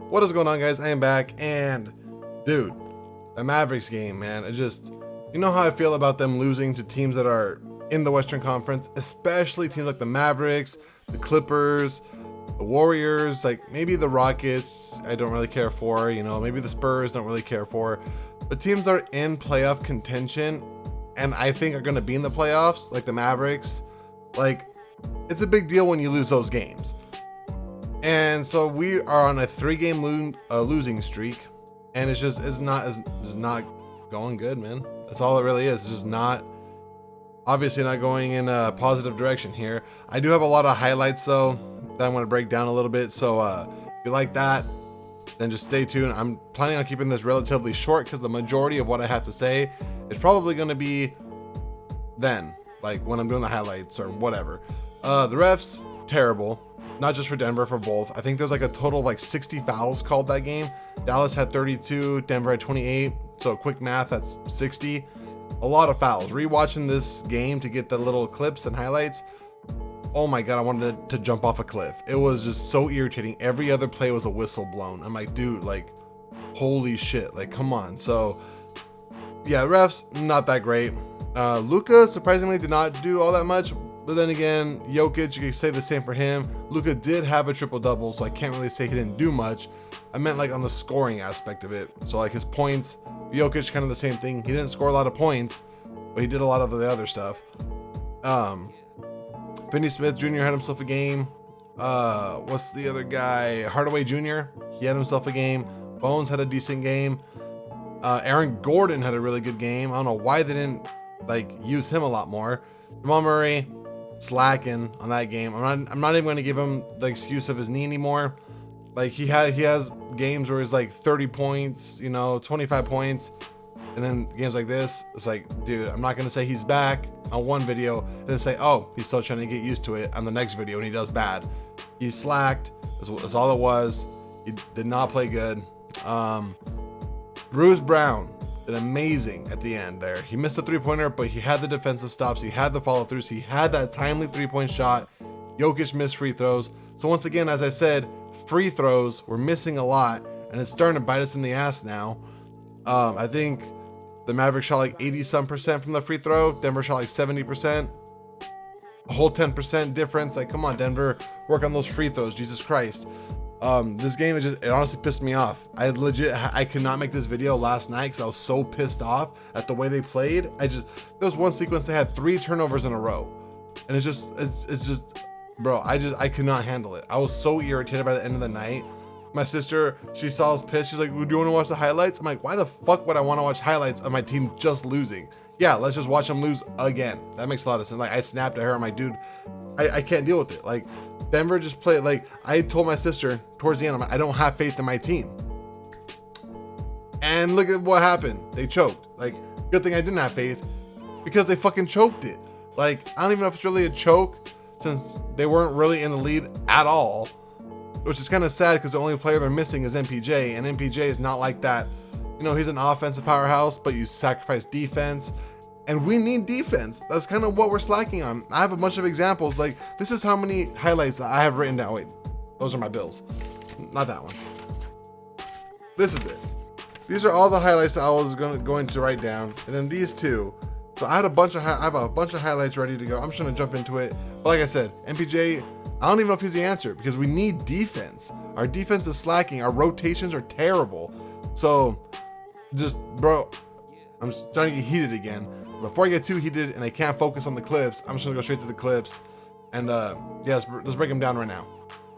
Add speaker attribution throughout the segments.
Speaker 1: What is going on, guys? I am back, and dude, the Mavericks game, man, it just, you know how I feel about them losing to teams that are in the Western Conference, especially teams like the Mavericks, the Clippers, the Warriors, like maybe the Rockets I don't really care for, you know, maybe the Spurs don't really care for, but teams that are in playoff contention and I think are going to be in the playoffs, like the Mavericks, like it's a big deal when you lose those games. And so we are on a 3-game losing streak, and it's not going good, man. That's all it really is. It's just not, obviously not going in a positive direction here. I do have a lot of highlights though that I'm going to break down a little bit. So if you like that, then just stay tuned. I'm planning on keeping this relatively short because the majority of what I have to say is probably going to be then, like when I'm doing the highlights or whatever. The refs, terrible. Not just for Denver, for both. I think there's like a total of like 60 fouls called that game. Dallas had 32, Denver had 28. So quick math, that's 60. A lot of fouls. Rewatching this game to get the little clips and highlights. Oh my God, I wanted to jump off a cliff. It was just so irritating. Every other play was a whistle blown. I'm like, dude, like, holy shit. Like, come on. So yeah, the refs, not that great. Luka surprisingly did not do all that much. But then again, Jokic, you could say the same for him. Luka did have a triple-double, so I can't really say he didn't do much. I meant like on the scoring aspect of it. So like his points, Jokic kind of the same thing. He didn't score a lot of points, but he did a lot of the other stuff. Finney Smith Jr. had himself a game. What's the other guy? Hardaway Jr. He had himself a game. Bones had a decent game. Aaron Gordon had a really good game. I don't know why they didn't like use him a lot more. Jamal Murray slacking on that game. I'm not even going to give him the excuse of his knee anymore. Like he has games where he's like 30 points, you know, 25 points, and then games like this, it's like, dude, I'm not going to say he's back on one video and then say, oh, he's still trying to get used to it on the next video and he does bad. He slacked. That's all it was. He did not play good. Bruce Brown did amazing at the end there. He missed a 3-pointer, but he had the defensive stops. He had the follow-throughs. He had that timely 3-point shot. Jokic missed free throws. So once again, as I said, free throws were missing a lot, and it's starting to bite us in the ass now. I think the Mavericks shot like 80-some% from the free throw. Denver shot like 70%. A whole 10% difference. Like, come on, Denver, work on those free throws. Jesus Christ. This game, it honestly pissed me off. I could not make this video last night because I was so pissed off at the way they played. There was one sequence they had 3 turnovers in a row, and it's just, bro, I could not handle it. I was so irritated by the end of the night. My sister, she saw us pissed. She's like, "Do you want to watch the highlights?" I'm like, why the fuck would I want to watch highlights of my team just losing? Yeah, let's just watch them lose again. That makes a lot of sense. Like, I snapped at her. I'm like, dude, I can't deal with it. Like, Denver just played, like, I told my sister towards the end, I'm like, I don't have faith in my team. And look at what happened. They choked. Like, good thing I didn't have faith because they fucking choked it. Like, I don't even know if it's really a choke since they weren't really in the lead at all, which is kind of sad because the only player they're missing is MPJ, and MPJ is not like that. You know, he's an offensive powerhouse, but you sacrifice defense. And we need defense. That's kind of what we're slacking on. I have a bunch of examples. Like, this is how many highlights I have written down. Wait, those are my bills. Not that one. This is it. These are all the highlights that I was going to write down. And then these two. So I have a bunch of highlights ready to go. I'm just going to jump into it. But like I said, MPJ, I don't even know if he's the answer because we need defense. Our defense is slacking. Our rotations are terrible. So just, bro, I'm starting to get heated again. Before I get too heated and I can't focus on the clips, I'm just gonna go straight to the clips and yeah, let's break them down right now.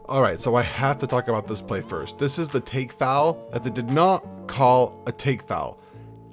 Speaker 1: All right, so I have to talk about this play first. This is the take foul that they did not call a take foul,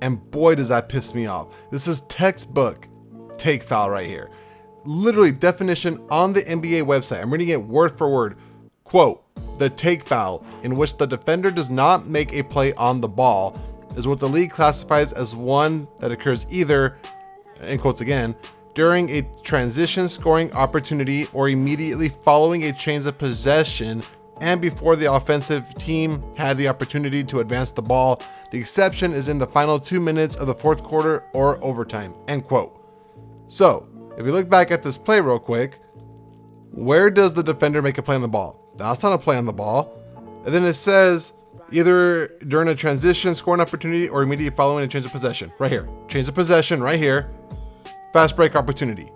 Speaker 1: and boy does that piss me off. This is textbook take foul right here. Literally definition on the NBA website. I'm reading it word for word. Quote, the take foul in which the defender does not make a play on the ball is what the league classifies as one that occurs either, in quotes again, during a transition scoring opportunity or immediately following a change of possession and before the offensive team had the opportunity to advance the ball. The exception is in the final 2 minutes of the fourth quarter or overtime, end quote. So, if you look back at this play real quick, where does the defender make a play on the ball? That's not a play on the ball. And then it says either during a transition scoring opportunity or immediately following a change of possession. Right here. Change of possession right here. Fast break opportunity.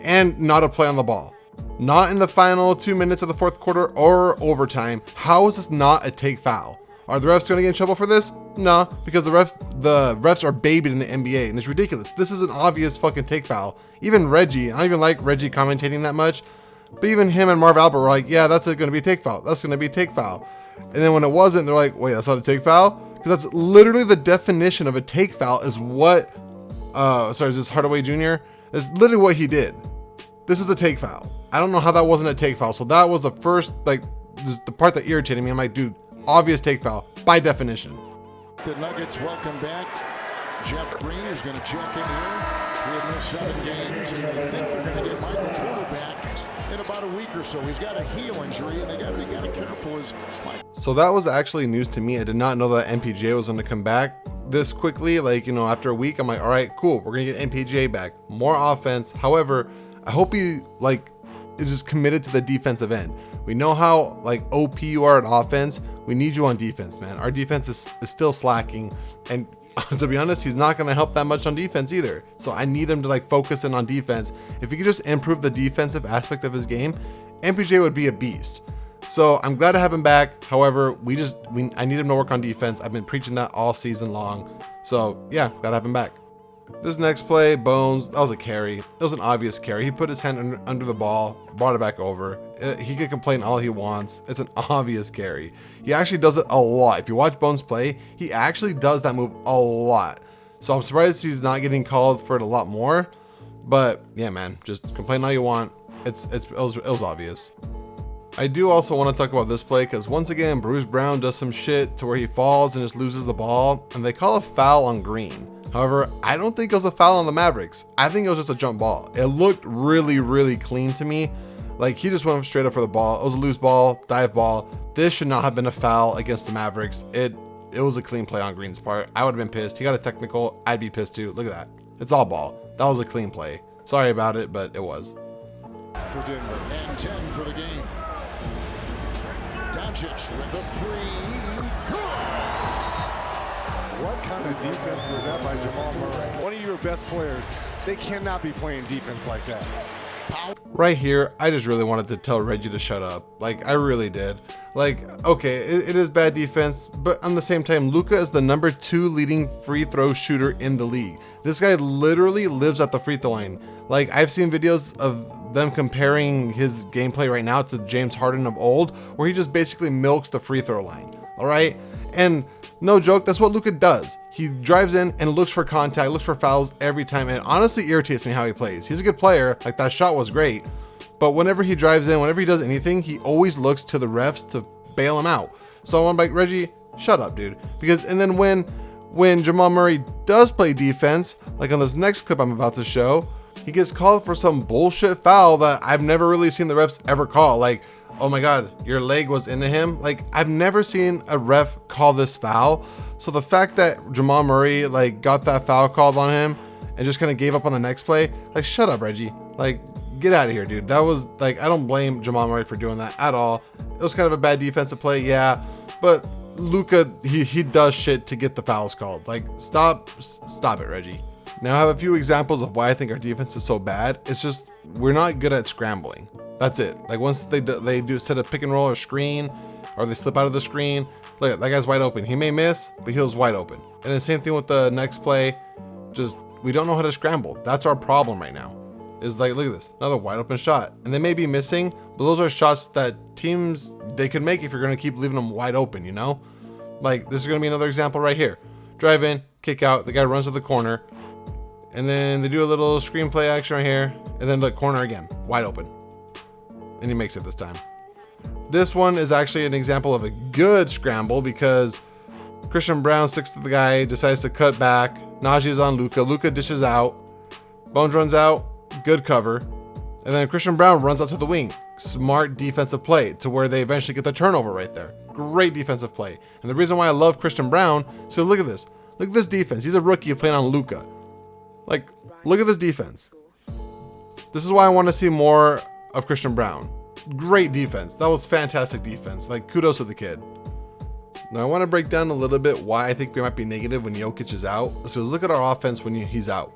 Speaker 1: And not a play on the ball. Not in the final 2 minutes of the fourth quarter or overtime. How is this not a take foul? Are the refs going to get in trouble for this? No, because the refs are babied in the NBA, and it's ridiculous. This is an obvious fucking take foul. Even Reggie, I don't even like Reggie commentating that much, but even him and Marv Albert were like, yeah, that's going to be a take foul. That's going to be a take foul. And then when it wasn't, they're like, wait, that's not a take foul? Because that's literally the definition of a take foul is what, sorry, is this Hardaway Jr.? That's literally what he did. This is a take foul. I don't know how that wasn't a take foul. So that was the first, like, just the part that irritated me. I'm like, dude, obvious take foul by definition.
Speaker 2: The Nuggets welcome back Jeff Green, is going to check in here. He had missed 7 games, and they think they're going to get Michael Porter back in about a week or so. He's got a heel injury, and they got to be kind of careful.
Speaker 1: So that was actually news to me. I did not know that MPJ was going to come back this quickly. Like, you know, after a week, I'm like, all right, cool. We're going to get MPJ back. More offense. However, I hope he, like, is just committed to the defensive end. We know how, like, OP you are at offense. We need you on defense, man. Our defense is still slacking, and to be honest, he's not going to help that much on defense either. So I need him to, like, focus in on defense. If he could just improve the defensive aspect of his game, MPJ would be a beast. So I'm glad to have him back. However, I need him to work on defense. I've been preaching that all season long. So yeah, gotta have him back. This next play, Bones, that was a carry. That was an obvious carry. He put his hand under the ball, brought it back over. He could complain all he wants. It's an obvious carry. He actually does it a lot. If you watch Bones play, he actually does that move a lot. So I'm surprised he's not getting called for it a lot more. But yeah, man, just complain all you want. It was obvious. I do also want to talk about this play because once again, Bruce Brown does some shit to where he falls and just loses the ball, and they call a foul on Green. However, I don't think it was a foul on the Mavericks. I think it was just a jump ball. It looked really, really clean to me. Like, he just went straight up for the ball. It was a loose ball, dive ball. This should not have been a foul against the Mavericks. It was a clean play on Green's part. I would have been pissed. He got a technical. I'd be pissed too. Look at that. It's all ball. That was a clean play. Sorry about it, but it was.
Speaker 2: For Denver, and 10 for the game. Doncic with a three. Good.
Speaker 3: What kind of defense was that by Jamal Murray? One of your best players. They cannot be playing defense like that.
Speaker 1: Right here, I just really wanted to tell Reggie to shut up. Like, I really did. Like, okay, it is bad defense, but on the same time, Luka is the #2 leading free throw shooter in the league. This guy literally lives at the free throw line. Like, I've seen videos of them comparing his gameplay right now to James Harden of old, where he just basically milks the free throw line. All right, and no joke, that's what Luka does. He drives in and looks for contact, looks for fouls every time, and it honestly irritates me how he plays. He's a good player, like that shot was great, but whenever he drives in, whenever he does anything, he always looks to the refs to bail him out. So I'm like, Reggie, shut up, dude. Because, and then when Jamal Murray does play defense, like on this next clip I'm about to show, he gets called for some bullshit foul that I've never really seen the refs ever call. Like, oh my God, your leg was into him. Like, I've never seen a ref call this foul. So the fact that Jamal Murray, like, got that foul called on him and just kind of gave up on the next play, like, shut up, Reggie. Like, get out of here, dude. That was, like, I don't blame Jamal Murray for doing that at all. It was kind of a bad defensive play, yeah. But Luka, he does shit to get the fouls called. Like, stop it, Reggie. Now I have a few examples of why I think our defense is so bad. It's just, we're not good at scrambling. That's it. Like, once they do set a pick and roll or screen, or they slip out of the screen, look, that guy's wide open. He may miss, but he was wide open. And the same thing with the next play. Just, we don't know how to scramble. That's our problem right now. Is like, look at this, another wide open shot. And they may be missing, but those are shots that teams, they could make if you're going to keep leaving them wide open, you know? Like, this is going to be another example right here. Drive in, kick out, the guy runs to the corner, and then they do a little screenplay action right here, and then the corner again, wide open. And he makes it this time. This one is actually an example of a good scramble because Christian Brown sticks to the guy, decides to cut back. Najee's on Luka. Luka dishes out. Bones runs out. Good cover. And then Christian Brown runs out to the wing. Smart defensive play to where they eventually get the turnover right there. Great defensive play. And the reason why I love Christian Brown, so look at this. Look at this defense. He's a rookie playing on Luka. Like, look at this defense. This is why I want to see more of Christian Brown. Great defense. That was fantastic defense. Like, kudos to the kid. Now I want to break down a little bit why I think we might be negative when Jokic is out. So look at our offense when he's out.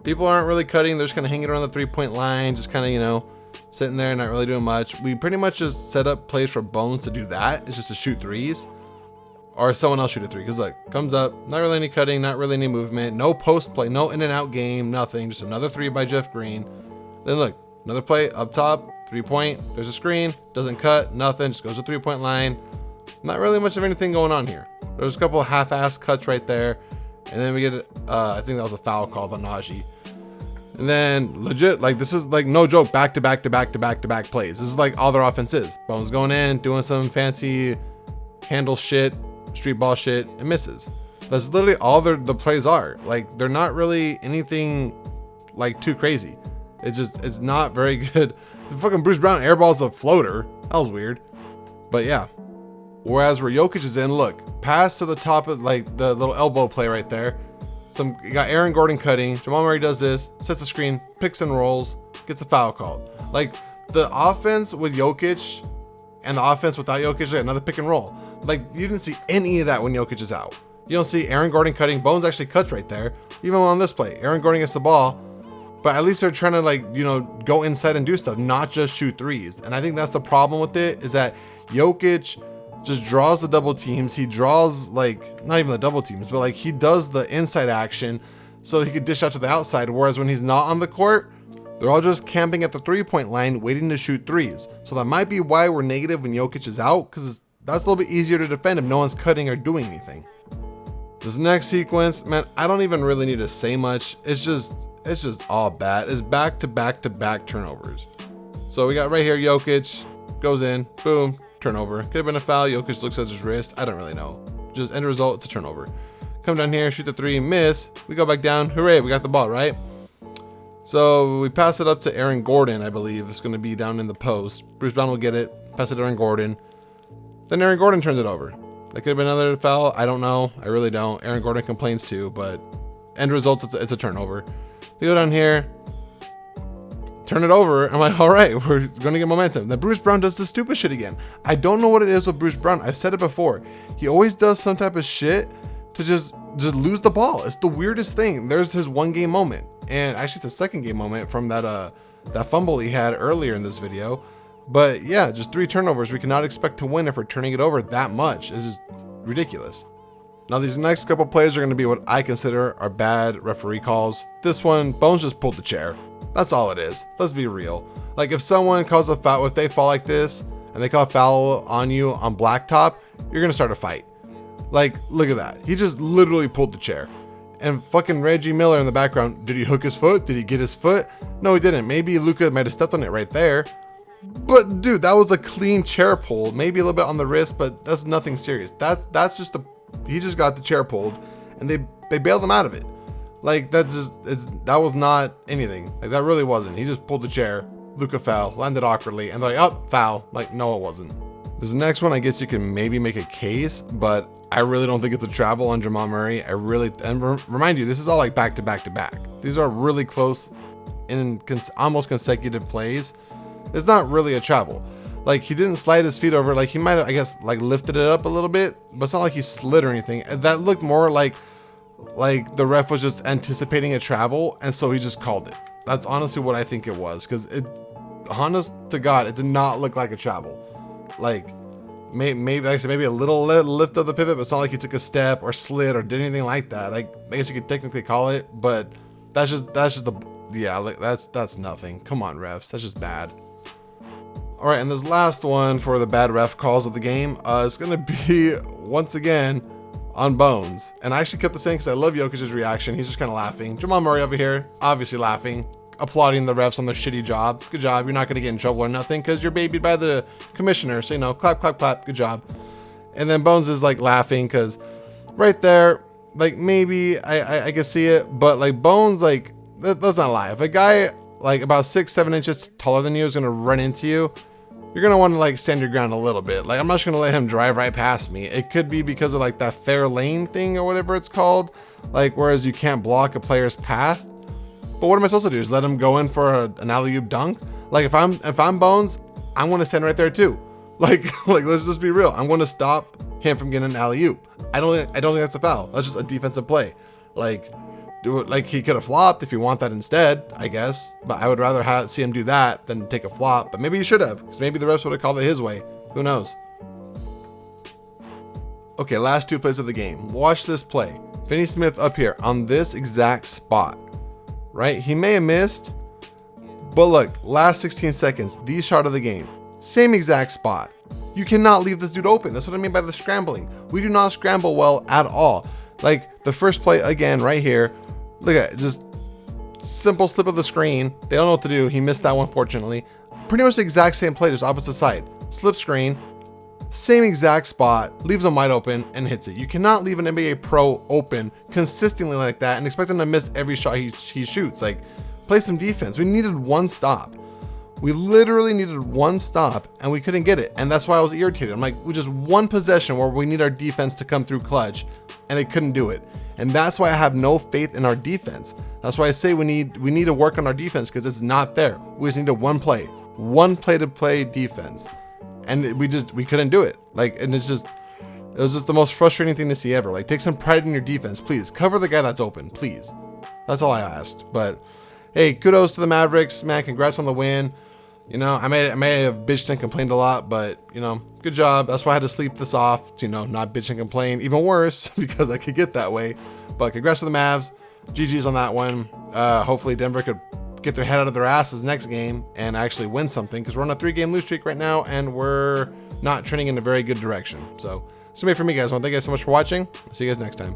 Speaker 1: People aren't really cutting. They're just kind of hanging around the 3-point line, just kind of, you know, sitting there, not really doing much. We pretty much just set up plays for Bones to do that. It's just to shoot threes. Or someone else shoot a three. Because look, comes up, not really any cutting, not really any movement, no post play, no in and out game, nothing. Just another three by Jeff Green. Then look, another play up top, 3-point. There's a screen, doesn't cut, nothing, just goes to 3-point line. Not really much of anything going on here. There's a couple of half-ass cuts right there. And then we get, I think that was a foul called on Najee. And then legit, like this is like no joke, back to back plays. This is like all their offense is. Bones going in, doing some fancy handle shit, street ball shit, and misses. That's literally all the plays are. Like they're not really anything like too crazy. It's not very good. The fucking Bruce Brown airballs a floater. That was weird. But yeah. Whereas where Jokic is in, look, pass to the top of like the little elbow play right there. You got Aaron Gordon cutting. Jamal Murray does this, sets the screen, picks and rolls, gets a foul called. Like the offense with Jokic and the offense without Jokic, like another pick and roll. Like you didn't see any of that when Jokic is out. You don't see Aaron Gordon cutting. Bones actually cuts right there. Even on this play, Aaron Gordon gets the ball, but at least they're trying to like, you know, go inside and do stuff, not just shoot threes. And I think that's the problem with it, is that Jokic just draws the double teams. He draws like not even the double teams, but like he does the inside action so he could dish out to the outside. Whereas when he's not on the court, they're all just camping at the 3-point line waiting to shoot threes. So that might be why we're negative when Jokic is out, because that's a little bit easier to defend if no one's cutting or doing anything. This next sequence, man, I don't even really need to say much. It's just all bad. It's back to back turnovers. So we got right here, Jokic goes in, boom, turnover. Could have been a foul. Jokic looks at his wrist. I don't really know. Just end result, it's a turnover. Come down here, shoot the three, miss. We go back down. Hooray, we got the ball, right? So we pass it up to Aaron Gordon, I believe. It's going to be down in the post. Bruce Brown will get it. Pass it to Aaron Gordon. Then Aaron Gordon turns it over. That could have been another foul. I don't know. I really don't. Aaron Gordon complains too, but end result, it's a turnover. They go down here, turn it over. I'm like, all right, we're going to get momentum. Then Bruce Brown does the stupid shit again. I don't know what it is with Bruce Brown. I've said it before. He always does some type of shit to just lose the ball. It's the weirdest thing. There's his one game moment. And actually it's a second game moment from that fumble he had earlier in this video. But yeah, just 3 turnovers. We cannot expect to win if we're turning it over that much. It's just ridiculous. Now these next couple plays are going to be what I consider are bad referee calls. This one, Bones just pulled the chair. That's all it is. Let's be real. Like if someone calls a foul, if they fall like this and they call a foul on you on blacktop, you're going to start a fight. Like, look at that. He just literally pulled the chair. And fucking Reggie Miller in the background, did he hook his foot? Did he get his foot? No, he didn't. Maybe Luka might have stepped on it right there. But dude, that was a clean chair pull. Maybe a little bit on the wrist, but that's nothing serious. That's just he just got the chair pulled and they bailed him out of it. Like that was not anything. Like that really wasn't. He just pulled the chair. Luka fell, landed awkwardly, and they're like, oh, foul. Like, no, it wasn't. This next one, I guess you can maybe make a case, but I really don't think it's a travel on Jamal Murray. Remind you, this is all like back to back. These are really close in almost consecutive plays. It's not really a travel. Like he didn't slide his feet over. Like he might have, I guess, like lifted it up a little bit, but it's not like he slid or anything. That looked more like the ref was just anticipating a travel, and so he just called it. That's honestly what I think it was, because honest to God, it did not look like a travel. Like maybe like I said, maybe a little lift of the pivot, but it's not like he took a step or slid or did anything like that. Like I guess you could technically call it, but that's just like that's nothing. Come on, refs, that's just bad. All right, and this last one for the bad ref calls of the game is going to be once again on Bones. And I actually kept the saying because I love Jokic's reaction. He's just kind of laughing. Jamal Murray over here, obviously laughing, applauding the refs on their shitty job. Good job. You're not going to get in trouble or nothing because you're babied by the commissioner. So, you know, clap, clap, clap. Good job. And then Bones is like laughing because right there, like maybe I can see it, but like Bones, like, let's not lie. If a guy like about 6-7 inches taller than you is going to run into you, you're going to want to like stand your ground a little bit. Like I'm not just going to let him drive right past me. It could be because of like that fair lane thing or whatever it's called. Like, whereas you can't block a player's path. But what am I supposed to do? Is let him go in for an alley-oop dunk? Like if I'm Bones, I want to stand right there too. Like let's just be real. I'm going to stop him from getting an alley-oop. I don't think that's a foul. That's just a defensive play. Like, do it like he could have flopped if you want that instead, I guess. But I would rather see him do that than take a flop. But maybe he should have, because maybe the refs would have called it his way. Who knows? Okay, last 2 plays of the game. Watch this play. Finney Smith up here on this exact spot, right? He may have missed, but look, last 16 seconds, the shot of the game. Same exact spot. You cannot leave this dude open. That's what I mean by the scrambling. We do not scramble well at all. Like the first play again right here. Look at it, just simple slip of the screen. They don't know what to do. He missed that one, fortunately. Pretty much the exact same play, just opposite side. Slip screen, same exact spot, leaves him wide open and hits it. You cannot leave an NBA pro open consistently like that and expect him to miss every shot he shoots. Like, play some defense. We needed one stop. We literally needed one stop and we couldn't get it. And that's why I was irritated. I'm like, we just one possession where we need our defense to come through clutch and they couldn't do it. And that's why I have no faith in our defense. That's why I say we need to work on our defense, because it's not there. We just need a one play to play defense. And we couldn't do it. Like, and it was just the most frustrating thing to see ever. Like, take some pride in your defense, please. Cover the guy that's open, please. That's all I asked. But hey, kudos to the Mavericks, man. Congrats on the win. You know, I may have bitched and complained a lot, but you know, good job. That's why I had to sleep this off, you know, not bitch and complain. Even worse, because I could get that way. But congrats to the Mavs. GG's on that one. Hopefully Denver could get their head out of their asses next game and actually win something, because we're on a 3-game lose streak right now and we're not trending in a very good direction. So that's it for me, guys. I want to thank you guys so much for watching. I'll see you guys next time.